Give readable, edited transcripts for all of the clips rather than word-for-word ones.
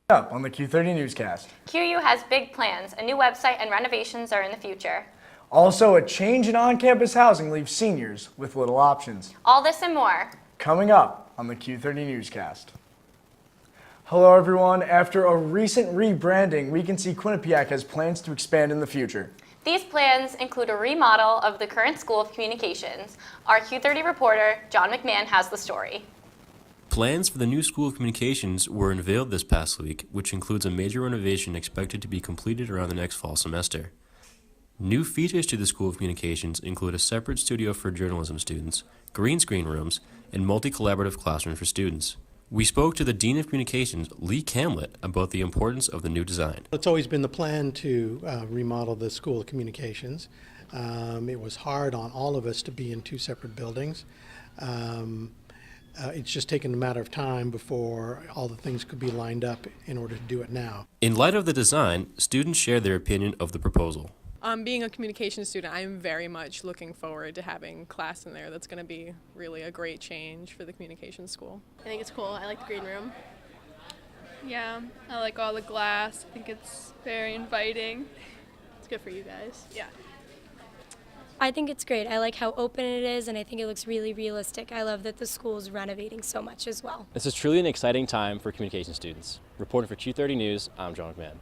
Up on the Q30 Newscast. QU has big plans. A new website and renovations are in the future. Also, a change in on-campus housing leaves seniors with little options. All this and more. Coming up on the Q30 Newscast. Hello everyone. After a recent rebranding, we can see Quinnipiac has plans to expand in the future. These plans include a remodel of the current School of Communications. Our Q30 reporter, John McMahon, has the story. Plans for the new School of Communications were unveiled this past week, which includes a major renovation expected to be completed around the next fall semester. New features to the School of Communications include a separate studio for journalism students, green screen rooms, and multi-collaborative classrooms for students. We spoke to the Dean of Communications, Lee Camlett, about the importance of the new design. It's always been the plan to remodel the School of Communications. It was hard on all of us to be in two separate buildings. It's just taken a matter of time before all the things could be lined up in order to do it now. In light of the design, students shared their opinion of the proposal. Being a communications student, I'm very much looking forward to having class in there. That's going to be really a great change for the communications school. I think it's cool. I like the green room. Yeah, I like all the glass. I think it's very inviting. It's good for you guys. Yeah. I think it's great. I like how open it is, and I think it looks really realistic. I love that the school is renovating so much as well. This is truly an exciting time for communication students. Reporting for Q30 News, I'm John McMahon.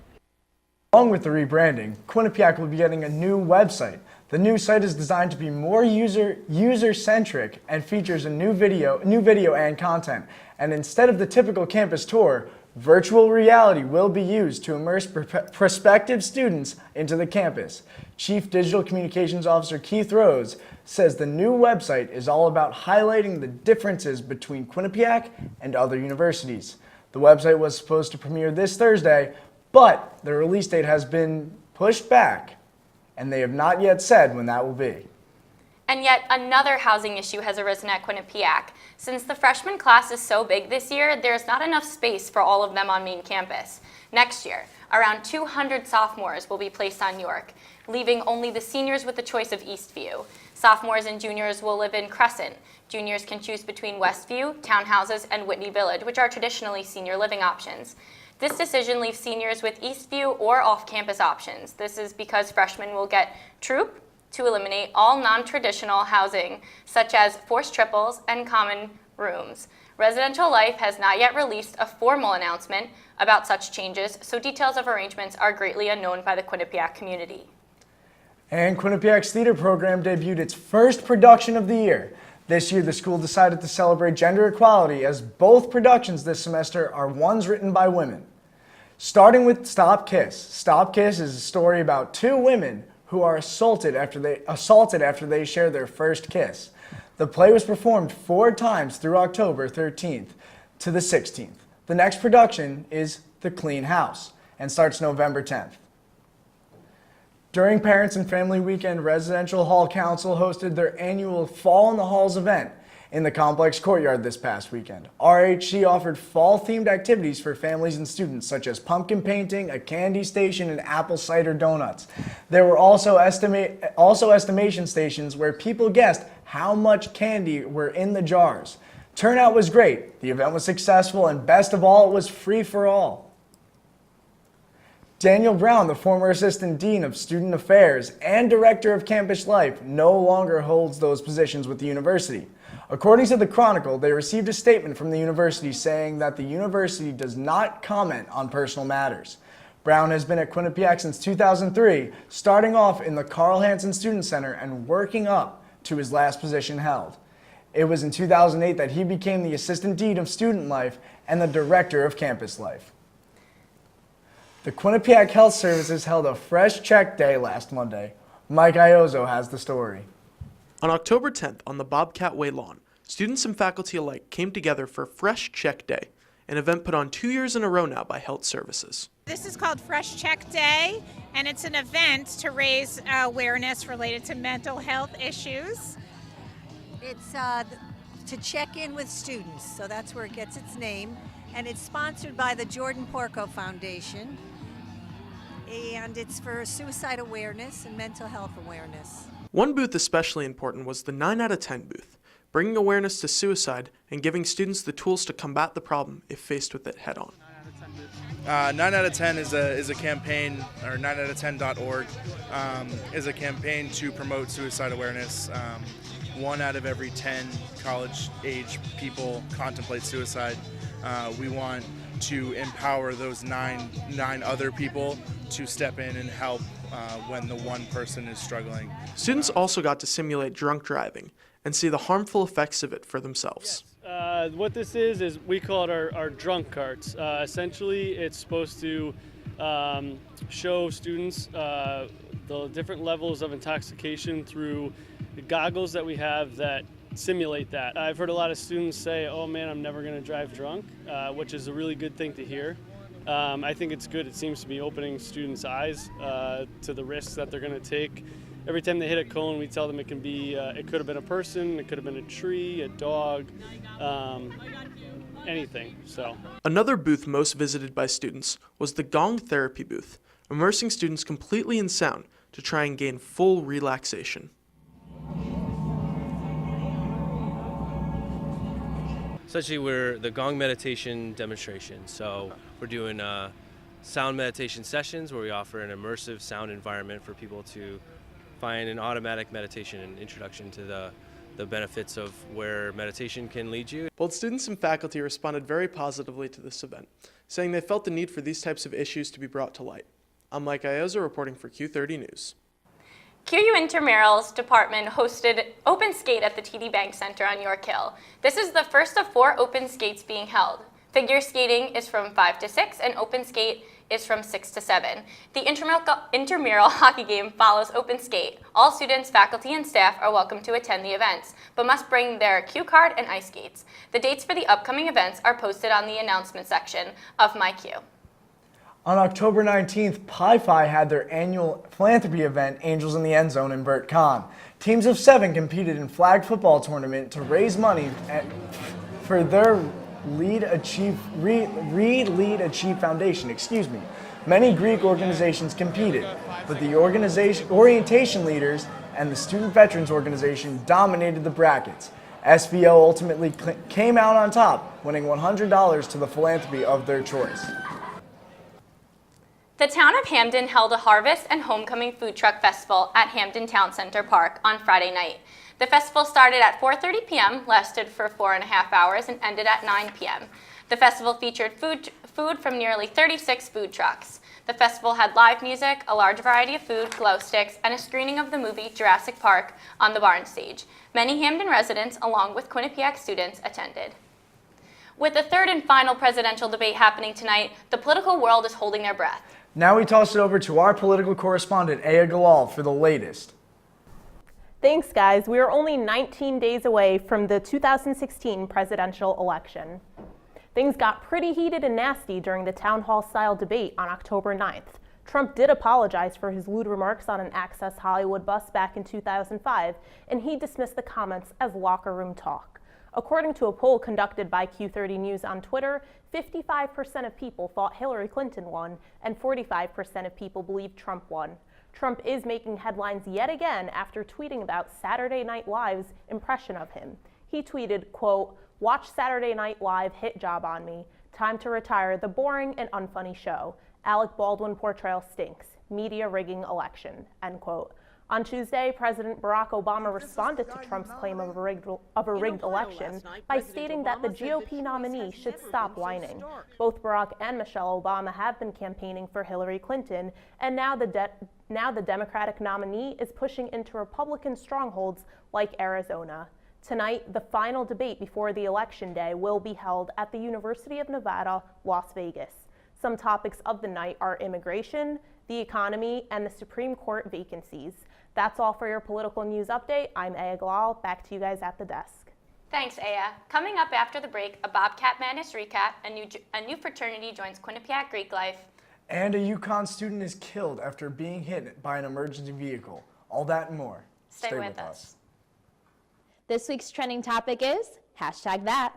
Along with the rebranding, Quinnipiac will be getting a new website. The new site is designed to be more user-centric and features a new video and content. And instead of the typical campus tour, virtual reality will be used to immerse prospective students into the campus. Chief Digital Communications Officer Keith Rose says the new website is all about highlighting the differences between Quinnipiac and other universities. The website was supposed to premiere this Thursday, but the release date has been pushed back, and they have not yet said when that will be. And yet another housing issue has arisen at Quinnipiac. Since the freshman class is so big this year, there's not enough space for all of them on main campus. Next year, around 200 sophomores will be placed on York, leaving only the seniors with the choice of Eastview. Sophomores and juniors will live in Crescent. Juniors can choose between Westview, Townhouses, and Whitney Village, which are traditionally senior living options. This decision leaves seniors with Eastview or off-campus options. This is because freshmen will get troop to eliminate all non-traditional housing, such as forced triples and common rooms. Residential Life has not yet released a formal announcement about such changes, so details of arrangements are greatly unknown by the Quinnipiac community. And Quinnipiac's theater program debuted its first production of the year. This year, the school decided to celebrate gender equality as both productions this semester are ones written by women. Starting with Stop Kiss. Stop Kiss is a story about two women who are assaulted after they share their first kiss. The play was performed 4 times through October 13th to the 16th. The next production is The Clean House and starts November 10th. During Parents and Family Weekend, Residential Hall Council hosted their annual Fall in the Halls event in the complex courtyard this past weekend. RHC offered fall-themed activities for families and students, such as pumpkin painting, a candy station, and apple cider donuts. There were also estimation stations where people guessed how much candy were in the jars. Turnout was great, the event was successful, and best of all, it was free for all. Daniel Brown, the former Assistant Dean of Student Affairs and Director of Campus Life, no longer holds those positions with the university. According to the Chronicle, they received a statement from the university saying that the university does not comment on personal matters. Brown has been at Quinnipiac since 2003, starting off in the Carl Hansen Student Center and working up to his last position held. It was in 2008 that he became the Assistant Dean of Student Life and the Director of Campus Life. The Quinnipiac Health Services held a Fresh Check Day last Monday. Mike Iozzo has the story. On October 10th, on the Bobcat Way lawn, students and faculty alike came together for Fresh Check Day, an event put on 2 years in a row now by Health Services. This is called Fresh Check Day, and it's an event to raise awareness related to mental health issues. It's to check in with students, so that's where it gets its name, and it's sponsored by the Jordan Porco Foundation. And it's for suicide awareness and mental health awareness. One booth especially important was the 9 out of 10 booth, bringing awareness to suicide and giving students the tools to combat the problem if faced with it head-on. 9 out of 10 9 out of 10 is a campaign, or 9out of10.org is a campaign to promote suicide awareness. 1 out of every 10 college-age people contemplate suicide. We want to empower those nine other people to step in and help when the one person is struggling. Students also got to simulate drunk driving and see the harmful effects of it for themselves. What this is we call it our drunk carts. Essentially, it's supposed to show students the different levels of intoxication through the goggles that we have that simulate that. I've heard a lot of students say, oh man, I'm never going to drive drunk, which is a really good thing to hear. I think it's good. It seems to be opening students' eyes to the risks that they're going to take. Every time they hit a cone, we tell them it can be, it could have been a person, it could have been a tree, a dog, anything. So. Another booth most visited by students was the Gong Therapy booth, immersing students completely in sound to try and gain full relaxation. Essentially, we're the Gong meditation demonstration. So we're doing sound meditation sessions where we offer an immersive sound environment for people to find an automatic meditation and introduction to the benefits of where meditation can lead you. Both students and faculty responded very positively to this event, saying they felt the need for these types of issues to be brought to light. I'm Mike Ioza reporting for Q30 News. QU Intramurals Department hosted Open Skate at the TD Bank Center on York Hill. This is the first of 4 open skates being held. Figure skating is from 5 to 6 and open skate is from 6 to 7. The intramural hockey game follows open skate. All students, faculty, and staff are welcome to attend the events, but must bring their cue card and ice skates. The dates for the upcoming events are posted on the announcement section of MyQ. On October 19th, Pi-Fi had their annual philanthropy event, Angels in the End Zone, in Burt Con. Teams of 7 competed in flag football tournament to raise money for their Lead Achieve Foundation. Many Greek organizations competed, but the orientation leaders and the Student Veterans Organization dominated the brackets. SVO ultimately came out on top, winning $100 to the philanthropy of their choice. The town of Hamden held a Harvest and Homecoming Food Truck Festival at Hamden Town Center Park on Friday night. The festival started at 4:30 p.m., lasted for 4.5 hours, and ended at 9 p.m. The festival featured food from nearly 36 food trucks. The festival had live music, a large variety of food, glow sticks, and a screening of the movie Jurassic Park on the barn stage. Many Hamden residents, along with Quinnipiac students, attended. With the third and final presidential debate happening tonight, the political world is holding their breath. Now we toss it over to our political correspondent, Aya Galal, for the latest. Thanks, guys. We are only 19 days away from the 2016 presidential election. Things got pretty heated and nasty during the town hall-style debate on October 9th. Trump did apologize for his lewd remarks on an Access Hollywood bus back in 2005, and he dismissed the comments as locker room talk. According to a poll conducted by Q30 News on Twitter, 55% of people thought Hillary Clinton won, and 45% of people believed Trump won. Trump is making headlines yet again after tweeting about Saturday Night Live's impression of him. He tweeted, quote, "Watch Saturday Night Live hit job on me. Time to retire the boring and unfunny show. Alec Baldwin portrayal stinks. Media rigging election," end quote. On Tuesday, President Barack Obama responded to Trump's claim of a rigged election by stating that the GOP nominee should stop whining. Both Barack and Michelle Obama have been campaigning for Hillary Clinton, and now the Democratic nominee is pushing into Republican strongholds like Arizona. Tonight, the final debate before the election day will be held at the University of Nevada, Las Vegas. Some topics of the night are immigration, the economy, and the Supreme Court vacancies. That's all for your political news update. I'm Aya Galal. Back to you guys at the desk. Thanks, Aya. Coming up after the break, a Bobcat Madness recap, a new fraternity joins Quinnipiac Greek Life. And a UConn student is killed after being hit by an emergency vehicle. All that and more. Stay with us. This week's trending topic is #that.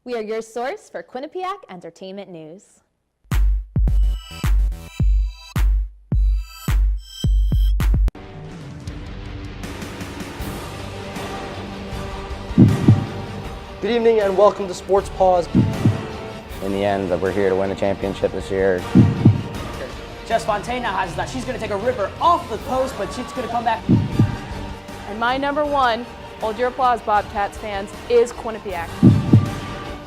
We are your source for Quinnipiac entertainment news. Good evening and welcome to Sports Pause. In the end, we're here to win the championship this year. Jess Fontaine now has that. She's going to take a ripper off the post, but she's going to come back. And my number one, hold your applause, Bobcats fans, is Quinnipiac.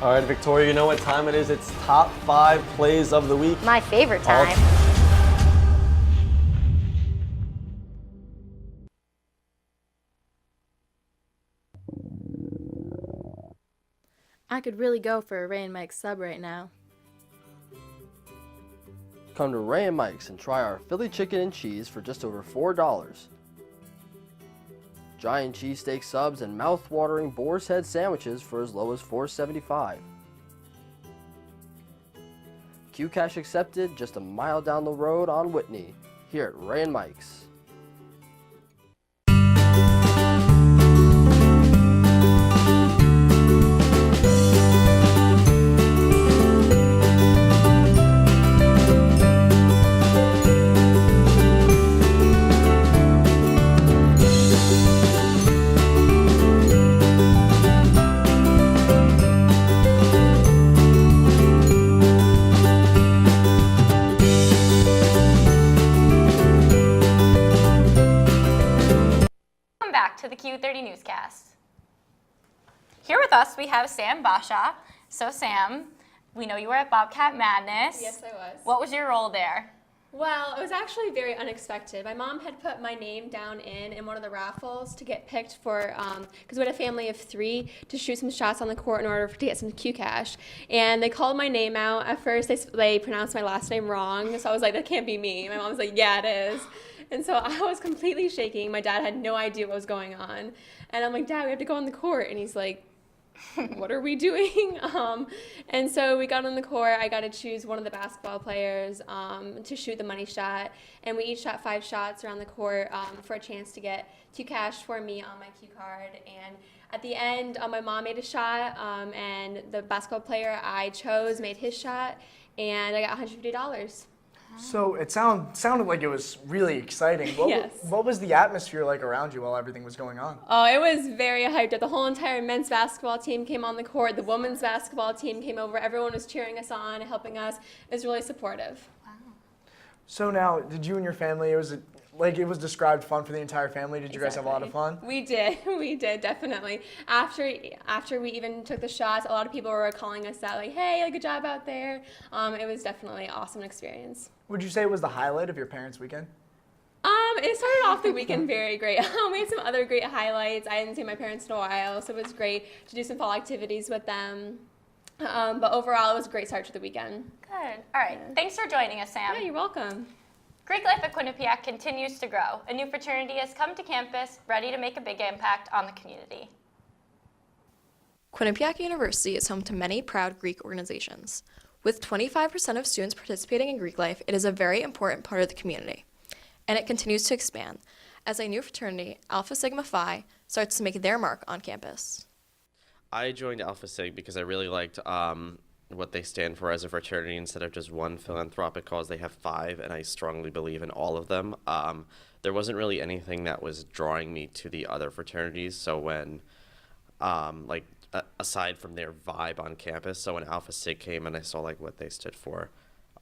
All right, Victoria, you know what time it is. It's top 5 plays of the week. My favorite time. I could really go for a Ray and Mike's sub right now. Come to Ray and Mike's and try our Philly chicken and cheese for just over $4. Giant cheesesteak subs and mouth-watering boar's head sandwiches for as low as $4.75. Q-Cash accepted just a mile down the road on Whitney, here at Ray and Mike's. To the Q30 Newscast. Here with us, we have Sam Basha. So Sam, we know you were at Bobcat Madness. Yes, I was. What was your role there? Well, it was actually very unexpected. My mom had put my name down in one of the raffles to get picked for, because we had a family of 3 to shoot some shots on the court in order to get some Q-Cash. And they called my name out. At first, they pronounced my last name wrong, so I was like, that can't be me. My mom was like, yeah, it is. And so I was completely shaking. My dad had no idea what was going on. And I'm like, Dad, we have to go on the court. And he's like, what are we doing? And so we got on the court. I got to choose one of the basketball players to shoot the money shot. And we each shot 5 shots around the court for a chance to get Q-Cash for me on my Q card. And at the end, my mom made a shot, and the basketball player I chose made his shot, and I got $150. So it sounded like it was really exciting. Yes. What was the atmosphere like around you while everything was going on? Oh, it was very hyped up. The whole entire men's basketball team came on the court. The women's basketball team came over. Everyone was cheering us on, helping us. It was really supportive. Wow. So now, did you and your family, it was described fun for the entire family? Did you guys have a lot of fun? We did, definitely. After we even took the shots, a lot of people were calling us out, like, hey, good job out there. It was definitely an awesome experience. Would you say it was the highlight of your parents' weekend? It started off the weekend very great. We had some other great highlights. I hadn't seen my parents in a while, so it was great to do some fall activities with them. But overall, it was a great start to the weekend. Good. All right. Thanks for joining us, Sam. Yeah, you're welcome. Greek life at Quinnipiac continues to grow. A new fraternity has come to campus, ready to make a big impact on the community. Quinnipiac University is home to many proud Greek organizations. With 25% of students participating in Greek life, it is a very important part of the community. And it continues to expand as a new fraternity, Alpha Sigma Phi, starts to make their mark on campus. I joined Alpha Sig because I really liked what they stand for as a fraternity. Instead of just one philanthropic cause, they have 5, and I strongly believe in all of them. There wasn't really anything that was drawing me to the other fraternities, so when, aside from their vibe on campus, so when Alpha Sig came and I saw what they stood for,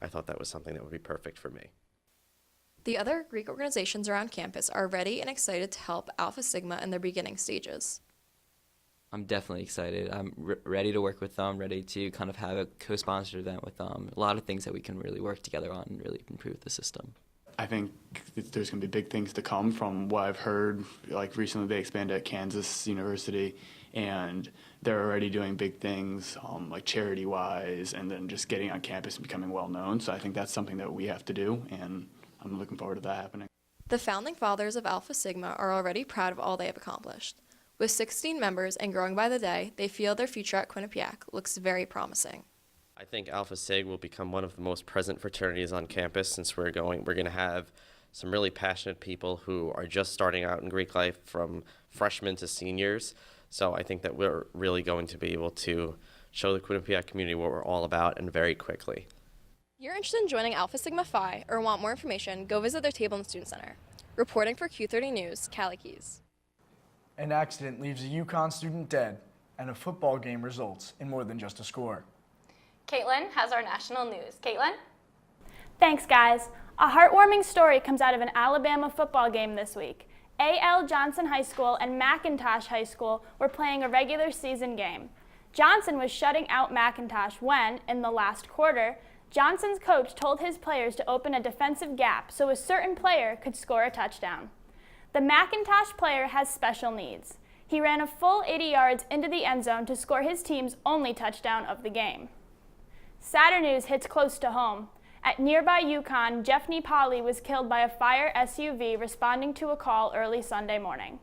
I thought that was something that would be perfect for me. The other Greek organizations around campus are ready and excited to help Alpha Sigma in their beginning stages. I'm definitely excited. I'm ready to work with them, ready to kind of have a co-sponsored event with them. A lot of things that we can really work together on and really improve the system. I think there's going to be big things to come from what I've heard. Recently they expanded at Kansas University, and they're already doing big things charity-wise, and then just getting on campus and becoming well-known. So I think that's something that we have to do, and I'm looking forward to that happening. The founding fathers of Alpha Sigma are already proud of all they have accomplished. With 16 members and growing by the day, they feel their future at Quinnipiac looks very promising. I think Alpha Sig will become one of the most present fraternities on campus since we're going to have some really passionate people who are just starting out in Greek life from freshmen to seniors. So I think that we're really going to be able to show the Quinnipiac community what we're all about, and very quickly. If you're interested in joining Alpha Sigma Phi or want more information, go visit their table in the Student Center. Reporting for Q30 News, Callie Keys. An accident leaves a UConn student dead, and a football game results in more than just a score. Caitlin has our national news. Caitlin? Thanks, guys. A heartwarming story comes out of an Alabama football game this week. A.L. Johnson High School and McIntosh High School were playing a regular season game. Johnson was shutting out McIntosh when, in the last quarter, Johnson's coach told his players to open a defensive gap so a certain player could score a touchdown. The McIntosh player has special needs. He ran a full 80 yards into the end zone to score his team's only touchdown of the game. Sadder news hits close to home. At nearby Yukon, Jeffney Polly was killed by a fire SUV responding to a call early Sunday morning.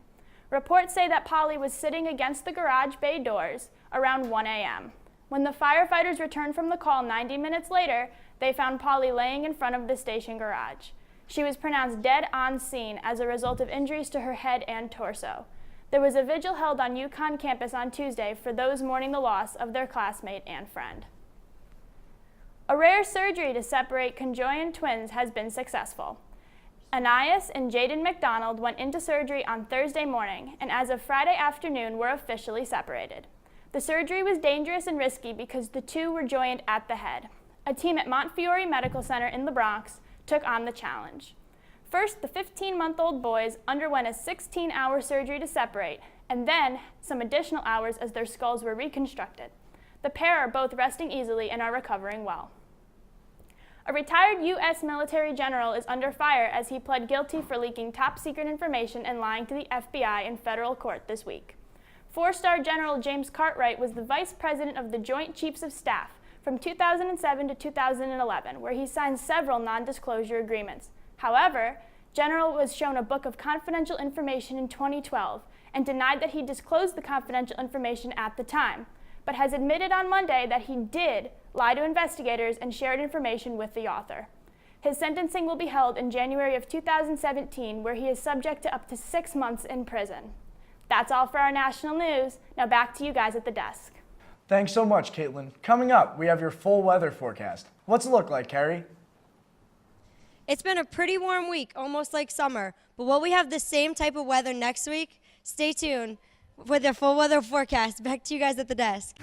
Reports say that Polly was sitting against the garage bay doors around 1 a.m. When the firefighters returned from the call 90 minutes later, they found Polly laying in front of the station garage. She was pronounced dead on scene as a result of injuries to her head and torso. There was a vigil held on UConn campus on Tuesday for those mourning the loss of their classmate and friend. A rare surgery to separate conjoined twins has been successful. Anais and Jaden McDonald went into surgery on Thursday morning, and as of Friday afternoon were officially separated. The surgery was dangerous and risky because the two were joined at the head. A team at Montefiore Medical Center in the Bronx took on the challenge. First, the 15-month-old boys underwent a 16-hour surgery to separate, and then some additional hours as their skulls were reconstructed. The pair are both resting easily and are recovering well. A retired U.S. military general is under fire as he pled guilty for leaking top-secret information and lying to the FBI in federal court this week. Four-star General James Cartwright was the vice president of the Joint Chiefs of Staff from 2007 to 2011, where he signed several non-disclosure agreements. However, General was shown a book of confidential information in 2012 and denied that he disclosed the confidential information at the time, but has admitted on Monday that he did lie to investigators and shared information with the author. His sentencing will be held in January of 2017, where he is subject to up to 6 months in prison. That's all for our national news. Now back to you guys at the desk. Thanks so much, Caitlin. Coming up, we have your full weather forecast. What's it look like, Carrie? It's been a pretty warm week, almost like summer. But will we have the same type of weather next week? Stay tuned with the full weather forecast. Back to you guys at the desk.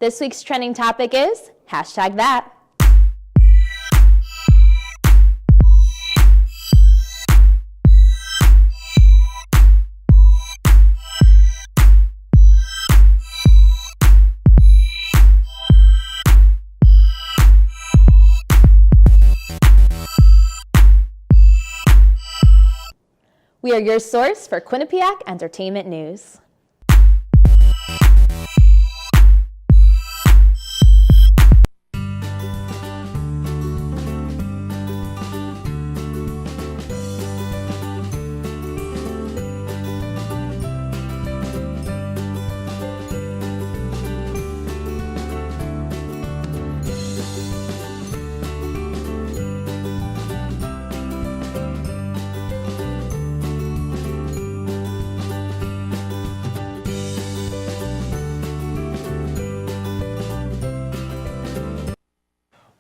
This week's trending topic is #that. We are your source for Quinnipiac entertainment news.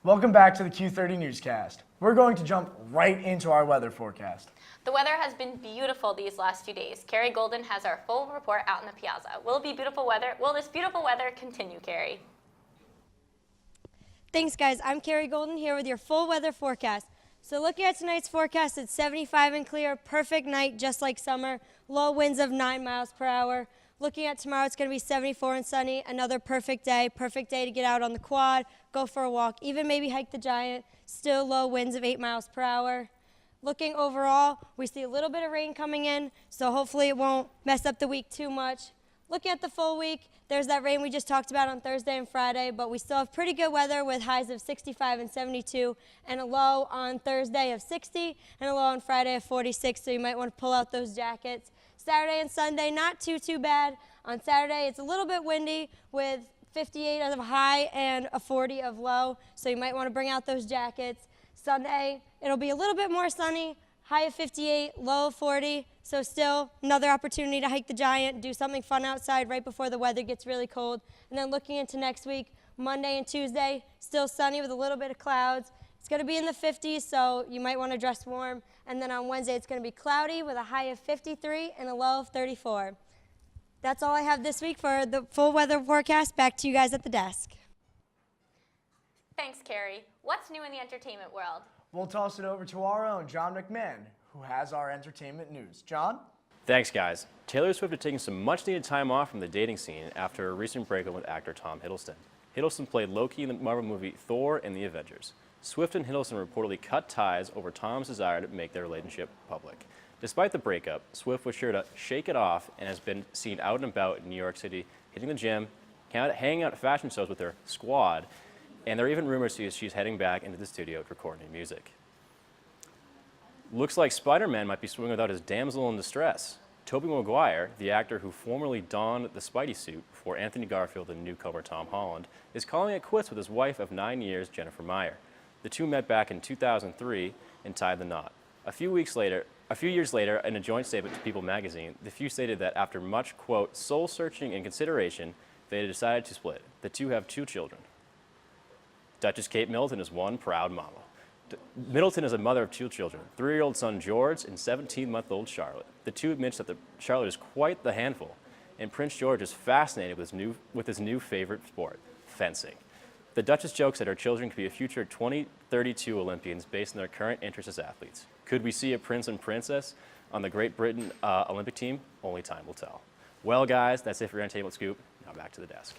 Welcome back to the Q30 Newscast. We're going to jump right into our weather forecast. The weather has been beautiful these last few days. Carrie Golden has our full report out in the piazza. Will this beautiful weather continue, Carrie? Thanks, guys. I'm Carrie Golden here with your full weather forecast. So looking at tonight's forecast, it's 75 and clear, perfect night, just like summer, low winds of 9 miles per hour. Looking at tomorrow, it's going to be 74 and sunny, another perfect day to get out on the quad, go for a walk, even maybe hike the Giant, still low winds of 8 miles per hour. Looking overall, we see a little bit of rain coming in, so hopefully it won't mess up the week too much. Looking at the full week, there's that rain we just talked about on Thursday and Friday, but we still have pretty good weather with highs of 65 and 72 and a low on Thursday of 60 and a low on Friday of 46, so you might want to pull out those jackets. Saturday and Sunday, not too bad. On Saturday, it's a little bit windy with 58 of high and a 40 of low, so you might want to bring out those jackets. Sunday, it'll be a little bit more sunny, high of 58, low of 40, so still another opportunity to hike the Giant, do something fun outside right before the weather gets really cold. And then looking into next week, Monday and Tuesday, still sunny with a little bit of clouds. It's going to be in the 50s, so you might want to dress warm. And then on Wednesday, it's going to be cloudy with a high of 53 and a low of 34. That's all I have this week for the full weather forecast. Back to you guys at the desk. Thanks, Carrie. What's new in the entertainment world? We'll toss it over to our own John McMahon, who has our entertainment news. John? Thanks, guys. Taylor Swift is taking some much-needed time off from the dating scene after a recent breakup with actor Tom Hiddleston. Hiddleston played Loki in the Marvel movie Thor and the Avengers. Swift and Hiddleston reportedly cut ties over Tom's desire to make their relationship public. Despite the breakup, Swift was sure to shake it off and has been seen out and about in New York City, hitting the gym, hanging out at fashion shows with her squad, and there are even rumors she's heading back into the studio to record new music. Looks like Spider-Man might be swimming without his damsel in distress. Tobey Maguire, the actor who formerly donned the Spidey suit before Anthony Garfield and newcomer Tom Holland, is calling it quits with his wife of 9 years, Jennifer Meyer. The two met back in 2003 and tied the knot. A few years later, in a joint statement to People magazine, the few stated that after much, quote, soul-searching and consideration, they had decided to split. The two have 2 children. Duchess Kate Middleton is one proud mama. Middleton is a mother of 2 children, 3-year-old son George and 17-month-old Charlotte. The two admit that Charlotte is quite the handful, and Prince George is fascinated with his new favorite sport, fencing. The Duchess jokes that her children could be future 2032 Olympians based on their current interests as athletes. Could we see a prince and princess on the Great Britain Olympic team? Only time will tell. Well, guys, that's it for your Entertainment Scoop. Now back to the desk.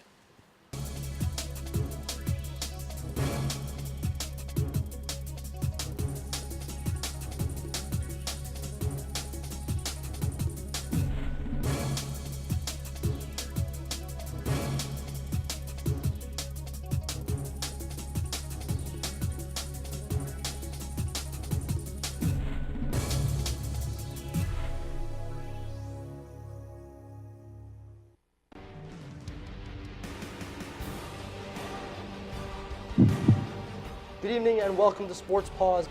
Good evening and welcome to Sports Pause.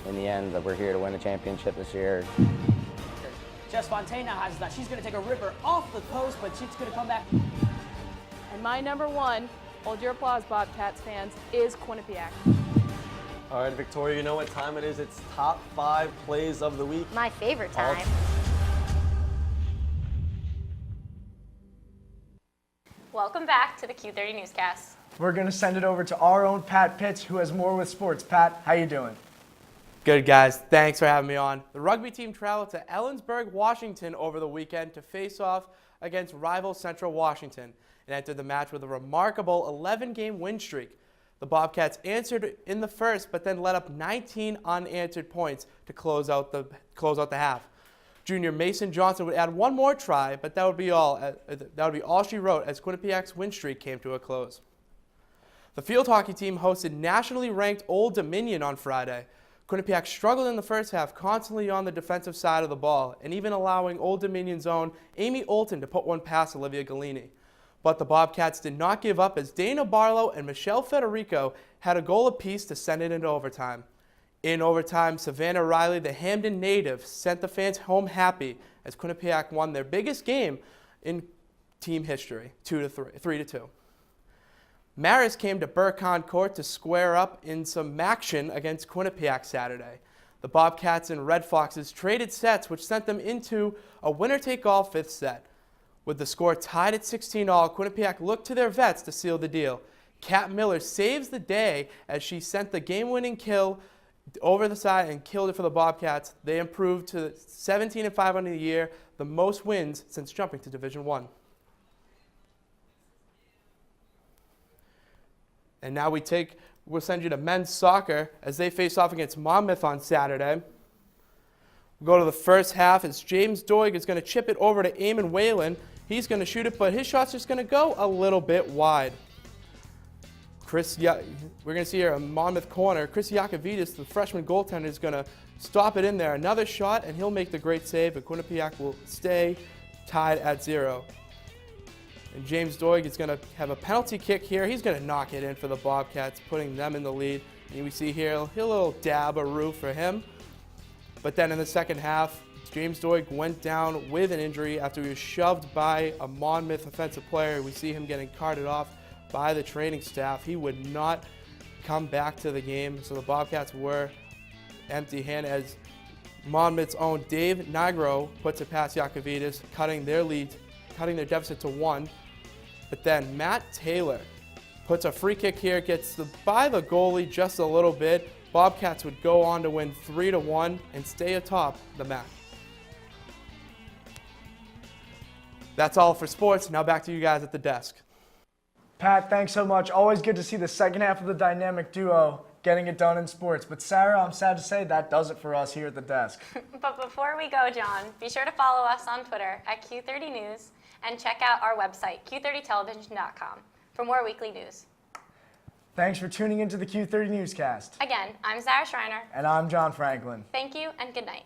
In the end, we're here to win the championship this year. Jess Fontaine now has that. She's going to take a ripper off the post, but she's going to come back. And my number one, hold your applause, Bobcats fans, is Quinnipiac. All right, Victoria, you know what time it is. It's top 5 plays of the week. My favorite time. Welcome back to the Q30 Newscast. We're going to send it over to our own Pat Pitts, who has more with sports. Pat, how you doing? Good, guys. Thanks for having me on. The rugby team traveled to Ellensburg, Washington over the weekend to face off against rival Central Washington and entered the match with a remarkable 11-game win streak. The Bobcats answered in the first, but then let up 19 unanswered points to close out the half. Junior Mason Johnson would add one more try, but that would be all she wrote as Quinnipiac's win streak came to a close. The field hockey team hosted nationally ranked Old Dominion on Friday. Quinnipiac struggled in the first half, constantly on the defensive side of the ball, and even allowing Old Dominion's own Amy Olton to put one past Olivia Galini. But the Bobcats did not give up as Dana Barlow and Michelle Federico had a goal apiece to send it into overtime. In overtime, Savannah Riley, the Hamden native, sent the fans home happy as Quinnipiac won their biggest game in team history, 3-2. Marist came to Burcon Court to square up in some action against Quinnipiac Saturday. The Bobcats and Red Foxes traded sets, which sent them into a winner-take-all 5th set. With the score tied at 16-all, Quinnipiac looked to their vets to seal the deal. Kat Miller saves the day as she sent the game-winning kill over the side and killed it for the Bobcats. They improved to 17-5 on the year, the most wins since jumping to Division I. And now we'll send you to men's soccer as they face off against Monmouth on Saturday. We'll go to the first half as James Doig is going to chip it over to Eamon Whalen. He's going to shoot it, but his shot's just going to go a little bit wide. We're going to see here a Monmouth corner. Chris Yakovitis, the freshman goaltender, is going to stop it in there. Another shot, and he'll make the great save, and Quinnipiac will stay tied at 0. And James Doig is going to have a penalty kick here. He's going to knock it in for the Bobcats, putting them in the lead. And we see here a little dab a roof for him. But then in the second half, James Doig went down with an injury after he was shoved by a Monmouth offensive player. We see him getting carted off by the training staff. He would not come back to the game, so the Bobcats were empty-handed as Monmouth's own Dave Nigro puts it past Yakovitis, cutting their deficit to 1. But then Matt Taylor puts a free kick here, gets by the goalie just a little bit. Bobcats would go on to win 3-1 and stay atop the MAC. That's all for sports. Now back to you guys at the desk. Pat, thanks so much. Always good to see the second half of the dynamic duo getting it done in sports. But Sarah, I'm sad to say that does it for us here at the desk. But before we go, John, be sure to follow us on Twitter at Q30 News and check out our website, q30television.com, for more weekly news. Thanks for tuning into the Q30 Newscast. Again, I'm Sarah Schreiner. And I'm John Franklin. Thank you and good night.